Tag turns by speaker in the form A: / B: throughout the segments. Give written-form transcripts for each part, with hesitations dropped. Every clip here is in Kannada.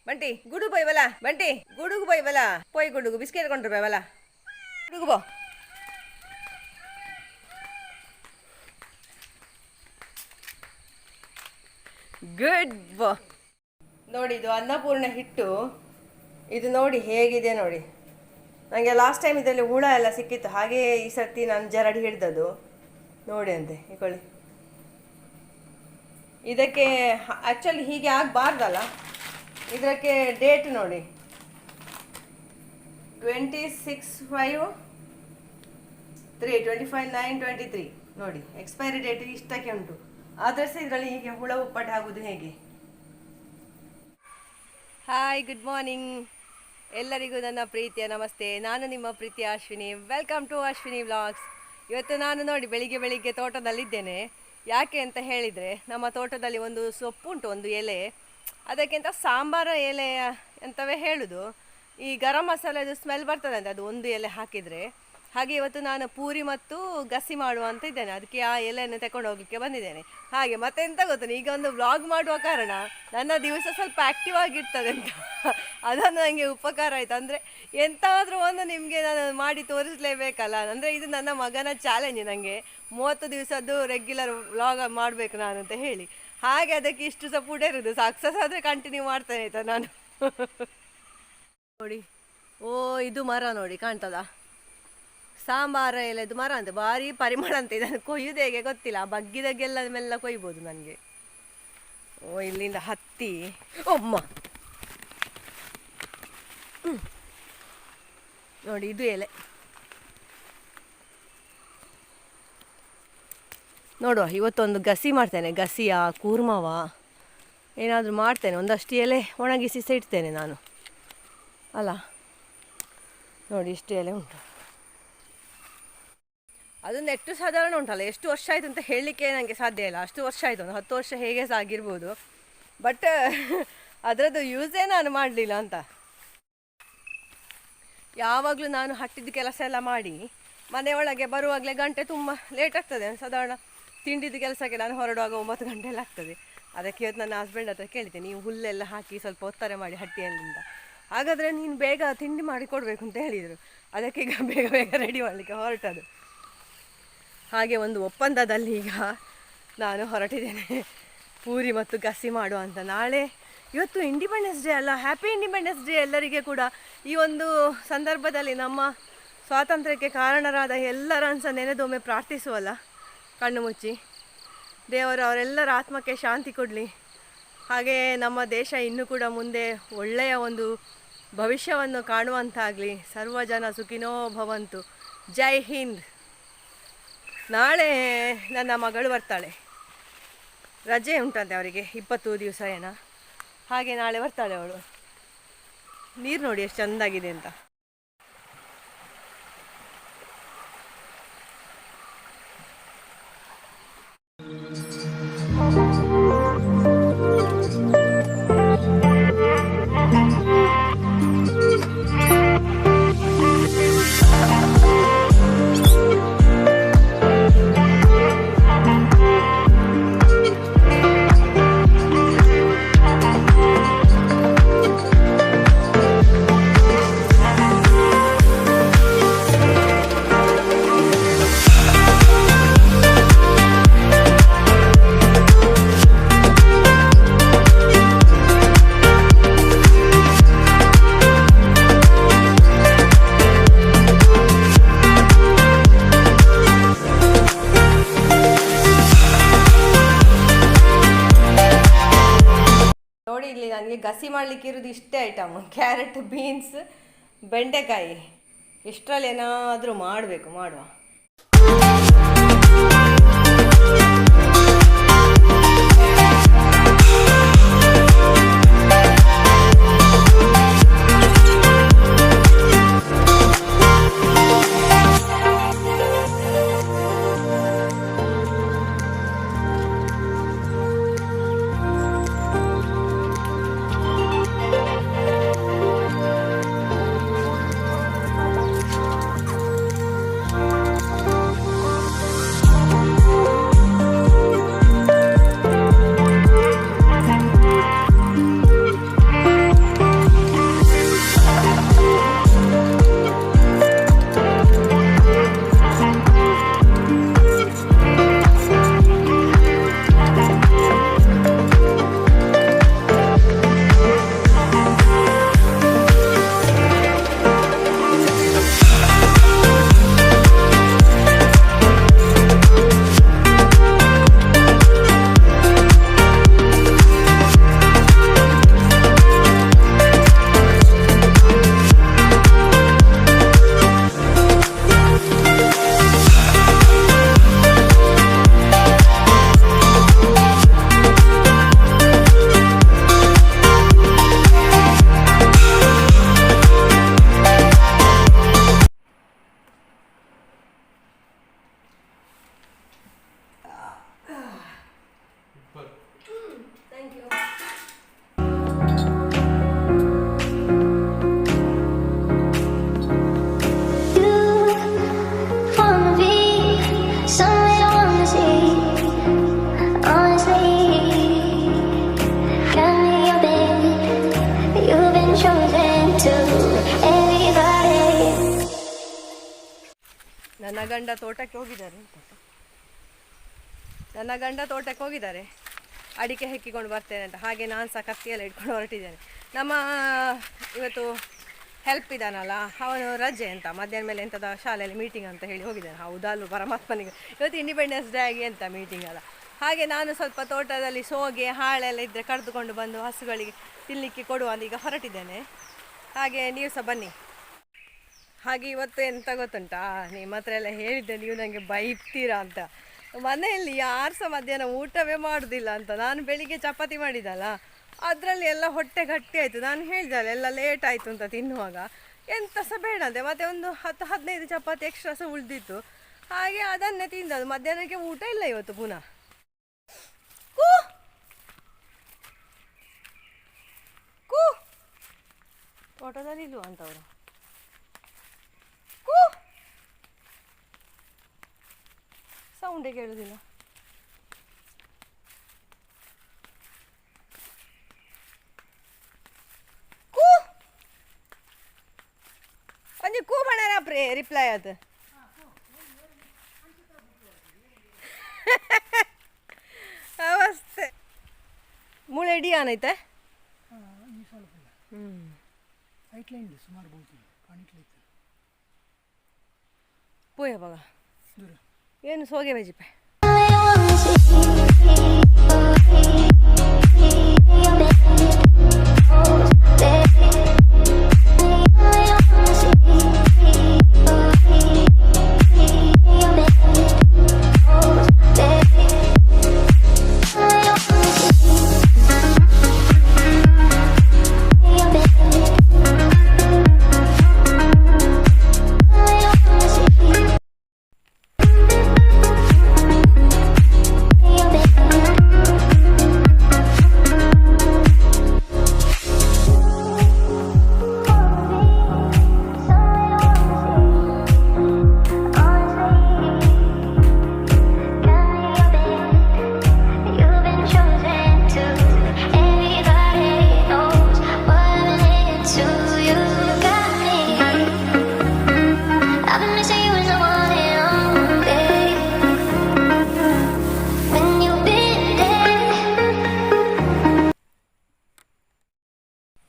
A: बंटी गुडू बोई वाला बंटी गुडुगु बोई वाला पोई गुडुगु बिस्किट ಕೊಂಡ್ರು ಬೈ वाला गुडुगु बो ಗುಡ್ ಬೋ ನೋಡಿ ಇದು ಅನ್ನಪೂರ್ಣ ಹಿಟ್ಟು ಇದು ನೋಡಿ ಹೇಗಿದೆ ನೋಡಿ ನನಗೆ ಲಾಸ್ಟ್ ಟೈಮ್ ಇದರಲ್ಲಿ ಹುಳ ಎಲ್ಲ ಸಿಕ್ಕಿತ್ತು ಹಾಗೆ ಈ ಸರ್ತಿ ನಾನು ಜರಡಿ ಹಿಡ್ದದ್ದು ನೋಡಿ ಅಂತೆ ಇಕೊಳ್ಳಿ ಇದಕ್ಕೆ ಆ್ಯಕ್ಚುಲಿ ಹೀಗೆ ಆಗಬಾರ್ದಲ್ಲ ಇದಕ್ಕೆ ಡೇಟ್ ನೋಡಿ 26/5/9/23 ನೋಡಿ ಎಕ್ಸ್ಪೈರಿ ಡೇಟ್ ಇಷ್ಟಕ್ಕೆ ಉಂಟು ಆದರೆ ಸಹ ಇದರಲ್ಲಿ ಹೀಗೆ ಹುಳ ಉಪ್ಪಟ ಆಗೋದು ಹೇಗೆ. ಹಾಯ್ ಗುಡ್ ಮಾರ್ನಿಂಗ್ ಎಲ್ಲರಿಗೂ ನನ್ನ ಪ್ರೀತಿಯ ನಮಸ್ತೆ. ನಾನು ನಿಮ್ಮ ಪ್ರೀತಿಯ Ashwini. Welcome to Ashwini vlogs. ಇವತ್ತು ನಾನು ನೋಡಿ ಬೆಳಿಗ್ಗೆ ತೋಟದಲ್ಲಿದ್ದೇನೆ. ಯಾಕೆ ಅಂತ ಹೇಳಿದರೆ ನಮ್ಮ ತೋಟದಲ್ಲಿ ಒಂದು ಸೊಪ್ಪು ಉಂಟು, ಒಂದು ಎಲೆ, ಅದಕ್ಕಿಂತ ಸಾಂಬಾರ ಎಲೆ ಅಂತವೇ ಹೇಳೋದು. ಈ ಗರಂ ಮಸಾಲೆದು ಸ್ಮೆಲ್ ಬರ್ತದಂತೆ ಅದು ಒಂದು ಎಲೆ ಹಾಕಿದರೆ. ಹಾಗೆ ಇವತ್ತು ನಾನು ಪೂರಿ ಮತ್ತು ಗಸಿ ಮಾಡುವ ಅಂತ ಇದ್ದೇನೆ. ಅದಕ್ಕೆ ಆ ಎಲೆಯನ್ನು ತಗೊಂಡು ಹೋಗಲಿಕ್ಕೆ ಬಂದಿದ್ದೇನೆ. ಹಾಗೆ ಮತ್ತೆ ಎಂತ ಗೊತ್ತಾನೆ, ಈಗ ಒಂದು ವ್ಲಾಗ್ ಮಾಡುವ ಕಾರಣ ನನ್ನ ದಿವಸ ಸ್ವಲ್ಪ ಆ್ಯಕ್ಟಿವ್ ಆಗಿರ್ತದೆ ಅಂತ ಅದನ್ನು ನನಗೆ ಉಪಕಾರ ಆಯಿತು. ಅಂದರೆ ಎಂತಾದರೂ ಒಂದು ನಿಮಗೆ ನಾನು ಮಾಡಿ ತೋರಿಸಲೇಬೇಕಲ್ಲ. ಅಂದರೆ ಇದು ನನ್ನ ಮಗನ ಚಾಲೆಂಜ್, ನನಗೆ 30 ದಿವಸದ್ದು ರೆಗ್ಯುಲರ್ ವ್ಲಾಗ್ ಮಾಡಬೇಕು ನಾನು ಅಂತ ಹೇಳಿ. ಹಾಗೆ ಅದಕ್ಕೆ ಇಷ್ಟು ಸಪೋರ್ಟ್ ಇರೋದು. ಸಕ್ಸಸ್ ಆದರೆ ಕಂಟಿನ್ಯೂ ಮಾಡ್ತೇನೆ ಆಯಿತಾ ನಾನು. ನೋಡಿ, ಓ ಇದು ಮರ ನೋಡಿ ಕಾಣ್ತದ, ಸಾಂಬಾರ ಎಲೆದು ಮರ ಅಂತ, ಭಾರಿ ಪರಿಮಳ ಅಂತ. ಇದನ್ನು ಕೊಯ್ಯುವುದು ಹೇಗೆ ಗೊತ್ತಿಲ್ಲ, ಬಗ್ಗಿದಾಗೆಲ್ಲ ಮೆಲ್ಲ ಕೊಯ್ಬೋದು ನನಗೆ. ಓ ಇಲ್ಲಿಂದ ಹತ್ತಿ ಒಮ್ಮ ನೋಡಿ ಇದು ಎಲೆ ನೋಡುವ. ಇವತ್ತೊಂದು ಗಸಿ ಮಾಡ್ತೇನೆ, ಗಸಿಯ ಕೂರ್ಮವ ಏನಾದರೂ ಮಾಡ್ತೇನೆ. ಒಂದಷ್ಟು ಎಲೆ ಒಣಗಿಸಿ ಇಡ್ತೇನೆ ನಾನು ಅಲ್ಲ. ನೋಡಿ ಇಷ್ಟು ಎಲೆ ಉಂಟು. ಅದೊಂದು ಎಷ್ಟು ಸಾಧಾರಣ ಉಂಟಲ್ಲ, ಎಷ್ಟು ವರ್ಷ ಆಯಿತು ಅಂತ ಹೇಳಲಿಕ್ಕೆ ನನಗೆ ಸಾಧ್ಯ ಇಲ್ಲ. ಅಷ್ಟು ವರ್ಷ ಆಯಿತು, ಒಂದು 10 ವರ್ಷ ಹೇಗೆ ಸಹ ಆಗಿರ್ಬೋದು. ಬಟ್ ಅದರದ್ದು ಯೂಸೇ ನಾನು ಮಾಡಲಿಲ್ಲ ಅಂತ. ಯಾವಾಗಲೂ ನಾನು ಹಟ್ಟಿದ ಕೆಲಸ ಎಲ್ಲ ಮಾಡಿ ಮನೆಯೊಳಗೆ ಬರುವಾಗಲೇ ಗಂಟೆ ತುಂಬ ಲೇಟ್ ಆಗ್ತದೆ. ಸಾಧಾರಣ ತಿಂಡಿದ ಕೆಲಸಕ್ಕೆ ನಾನು ಹೊರಡುವಾಗ 9 ಗಂಟೆ ಎಲ್ಲ ಆಗ್ತದೆ. ಅದಕ್ಕೆ ಇವತ್ತು ನನ್ನ ಹಸ್ಬೆಂಡ್ ಹತ್ರ ಕೇಳಿದೆ, ನೀವು ಹುಲ್ಲೆಲ್ಲ ಹಾಕಿ ಸ್ವಲ್ಪ ಒತ್ತಾರೆ ಮಾಡಿ ಹಟ್ಟಿಯಲ್ಲಿಂದ, ಹಾಗಾದರೆ ನೀನು ಬೇಗ ತಿಂಡಿ ಮಾಡಿ ಕೊಡಬೇಕು ಅಂತ ಹೇಳಿದರು. ಅದಕ್ಕೆ ಈಗ ಬೇಗ ರೆಡಿ ಮಾಡಲಿಕ್ಕೆ ಹೊರಟದು. ಹಾಗೆ ಒಂದು ಒಪ್ಪಂದದಲ್ಲಿ ಈಗ ನಾನು ಹೊರಟಿದ್ದೇನೆ, ಪೂರಿ ಮತ್ತು ಗಸಿ ಮಾಡುವ ಅಂತ. ಇವತ್ತು ಇಂಡಿಪೆಂಡೆನ್ಸ್ ಡೇ ಅಲ್ಲ, ಹ್ಯಾಪಿ ಇಂಡಿಪೆಂಡೆನ್ಸ್ ಡೇ ಎಲ್ಲರಿಗೆ ಕೂಡ. ಈ ಒಂದು ಸಂದರ್ಭದಲ್ಲಿ ನಮ್ಮ ಸ್ವಾತಂತ್ರ್ಯಕ್ಕೆ ಕಾರಣರಾದ ಎಲ್ಲರನ್ನು ಸಹ ನೆನೆದೊಮ್ಮೆ ಪ್ರಾರ್ಥಿಸುವಲ್ಲ ಕಣ್ಣು ಮುಚ್ಚಿ. ದೇವರು ಅವರೆಲ್ಲರ ಆತ್ಮಕ್ಕೆ ಶಾಂತಿ ಕೊಡಲಿ. ಹಾಗೆ ನಮ್ಮ ದೇಶ ಇನ್ನೂ ಕೂಡ ಮುಂದೆ ಒಳ್ಳೆಯ ಒಂದು ಭವಿಷ್ಯವನ್ನು ಕಾಣುವಂತಾಗಲಿ. ಸರ್ವ ಜನ ಸುಖಿನೋ ಭವಂತು. ಜೈ ಹಿಂದ್. ನಾಳೆ ನನ್ನ ಮಗಳು ಬರ್ತಾಳೆ, ರಜೆ ಉಂಟಂತೆ ಅವರಿಗೆ 20 ದಿವಸ ಏನೋ. ಹಾಗೆ ನಾಳೆ ಬರ್ತಾಳೆ ಅವಳು. ನೀರು ನೋಡಿ ಎಷ್ಟು ಚೆಂದಾಗಿದೆ ಅಂತ. ಇಲ್ಲಿ ನನಗೆ ಗಸಿ ಮಾಡಲಿಕ್ಕೆ ಇರೋದು ಇಷ್ಟೇ ಐಟಮ್: ಕ್ಯಾರೆಟ್, ಬೀನ್ಸ್, ಬೆಂಡೆಕಾಯಿ. ಇಷ್ಟರಲ್ಲಿ ಏನಾದರೂ ಮಾಡುವ. ನನ್ನ ಗಂಡ ತೋಟಕ್ಕೆ ಹೋಗಿದ್ದಾರೆ ಅಡಿಕೆ ಹೆಕ್ಕಿಕೊಂಡು ಬರ್ತೇನೆ ಅಂತ. ಹಾಗೆ ನಾನು ಸಹ ಕತ್ತಿಯೆಲ್ಲ ಇಟ್ಕೊಂಡು ಹೊರಟಿದ್ದೇನೆ. ನಮ್ಮ ಇವತ್ತು ಹೆಲ್ಪ್ ಇದ್ದಾನಲ್ಲ, ಅವನು ರಜೆ ಅಂತ ಮಧ್ಯಾಹ್ನ ಮೇಲೆ ಎಂಥದ ಶಾಲೆಯಲ್ಲಿ ಮೀಟಿಂಗ್ ಅಂತ ಹೇಳಿ ಹೋಗಿದ್ದಾನೆ. ಹೌದಲ್ವ ಪರಮಾತ್ಮನಿಗೆ, ಇವತ್ತು ಇಂಡಿಪೆಂಡೆನ್ಸ್ ಡೇ ಆಗಿ ಅಂತ ಮೀಟಿಂಗ್ ಅಲ್ಲ. ಹಾಗೆ ನಾನು ಸ್ವಲ್ಪ ತೋಟದಲ್ಲಿ ಸೋಗೆ ಹಾಳೆಲ್ಲ ಇದ್ದರೆ ಕರೆದುಕೊಂಡು ಬಂದು ಹಸುಗಳಿಗೆ ತಿನ್ನಲಿಕ್ಕೆ ಕೊಡುವ ಅಂತ ಈಗ ಹೊರಟಿದ್ದೇನೆ. ಹಾಗೆ ನೀವು ಸಹ ಬನ್ನಿ. ಹಾಗೆ ಇವತ್ತು ಎಂತ ಗೊತ್ತುಂಟಾ, ನಿಮ್ಮ ಹತ್ರ ಎಲ್ಲ ಹೇಳಿದ್ದೆ, ನೀವು ನನಗೆ ಬೈತೀರಾ ಅಂತ. ಮನೆಯಲ್ಲಿ ಯಾರು ಸಹ ಮಧ್ಯಾಹ್ನ ಊಟವೇ ಮಾಡೋದಿಲ್ಲ ಅಂತ. ನಾನು ಬೆಳಿಗ್ಗೆ ಚಪಾತಿ ಮಾಡಿದ್ದಲ್ಲ, ಅದರಲ್ಲಿ ಎಲ್ಲ ಹೊಟ್ಟೆ ಗಟ್ಟಿ ಆಯಿತು. ನಾನು ಹೇಳಿದಲ್ಲ ಎಲ್ಲ ಲೇಟ್ ಆಯಿತು ಅಂತ ತಿನ್ನುವಾಗ, ಎಂತ ಸಹ ಬೇಡ ಅಂತೆ. ಮತ್ತು ಒಂದು 10-15 ಚಪಾತಿ ಎಕ್ಸ್ಟ್ರಾ ಸಹ ಉಳಿದಿತ್ತು. ಹಾಗೆ ಅದನ್ನೇ ತಿಂದದ್ದು. ಮಧ್ಯಾಹ್ನಕ್ಕೆ ಊಟ ಇಲ್ಲ ಇವತ್ತು ಪುನಃ. ಕೂ ಕೂ ತೋಟದಲ್ಲಿ ಇಲ್ವ ಅಂತವರು. ಕೂ ಸೌಂಡೇ ಕೇಳುವುದಿಲ್ಲ. ಕೂ ಒಂಜಿ ಕೂ ಬಣ್ಣ ರಿಪ್ಲೈ ಅದು. ಅವಸ್ಥೆ ಮುಳೆಡಿ ಆನೈತೆ. ಪೋಯ ಬಾಗ ಏನು ಸೋಗೆ ವೆಜಿಪೆ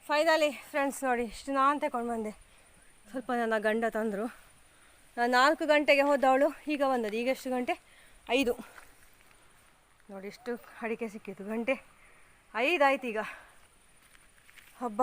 A: ಫೈನಲಿ ಫ್ರೆಂಡ್ಸ್ ನೋಡಿ, ಇಷ್ಟು ನಾನು ತಗೊಂಡು ಬಂದೆ. ಸ್ವಲ್ಪ ನನ್ನ ಗಂಡ ತಂದರು. ನಾನು 4 ಗಂಟೆಗೆ ಹೋದವಳು, ಈಗ ಬಂದದ್ದು. ಈಗ ಎಷ್ಟು ಗಂಟೆ? 5 ನೋಡಿ, ಎಷ್ಟು ಅಡಿಕೆ ಸಿಕ್ಕಿತ್ತು. ಗಂಟೆ 5 ಆಯ್ತು ಈಗ. ಹಬ್ಬ.